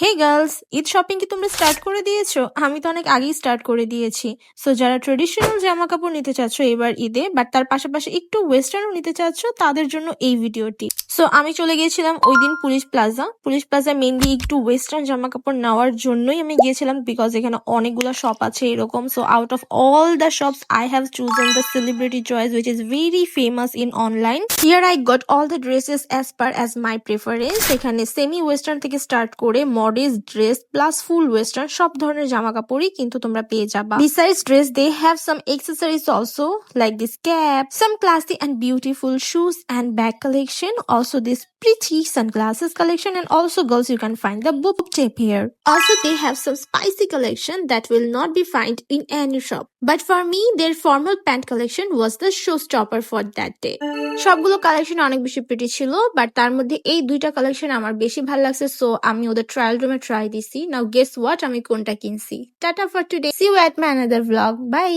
হে girls, Eid shopping কি তোমরা start করে দিয়েছো? আমি তো অনেক আগেই স্টার্ট করে দিয়েছি। সো যারা ট্রেডিশনাল জামা কাপড় নিতে চাচ্ছ এবার ঈদে, বাট তার পাশাপাশি একটু ওয়েস্টার্নও নিতে চাচ্ছ, তাদের জন্য এই ভিডিওটি। সো আমি চলে গিয়েছিলাম ওই দিন পুলিশ প্লাজা মেনলি একটু ওয়েস্টার্ন জামা কাপড় নেওয়ার জন্যই আমি গিয়েছিলাম, বিকজ এখানে অনেকগুলো শপ আছে এরকম। So out of all the shops I have chosen the celebrity choice which is very famous in online. Here I got all the dresses as per as my preference. এখানে semi western থেকে start করে modest dress plus ফুল western সব ধরনের জামা কাপড়ই কিন্তু তোমরা পেয়ে যাবা। Besides dress, they have some accessories also like this cap, some classy and beautiful shoes and bag collection, also this pretty sunglasses collection, and also girls you can find the boob tape here. Also they have some spicy collection that will not be found in any shop. But for me their formal pant collection was the showstopper for that day. সবগুলো collection অনেক বেশি pretty ছিল, but তার মধ্যে এই দুইটা collection আমার বেশি ভালো লাগছে, সো আমি ওদের ট্রায়াল রুমে ট্রাই দিছি। নাও গেস হোয়াট, আমি কোনটা কিনছি। Tata for today, see you at my another vlog, by.